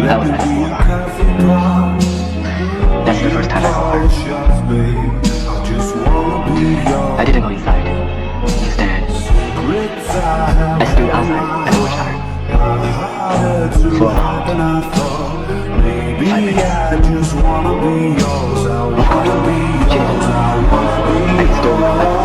That was actually That's the first time I saw her. I didn't go inside. Instead, I stood outside and overshot her. For about 5 minutes. Of course, she didn't know. I stole my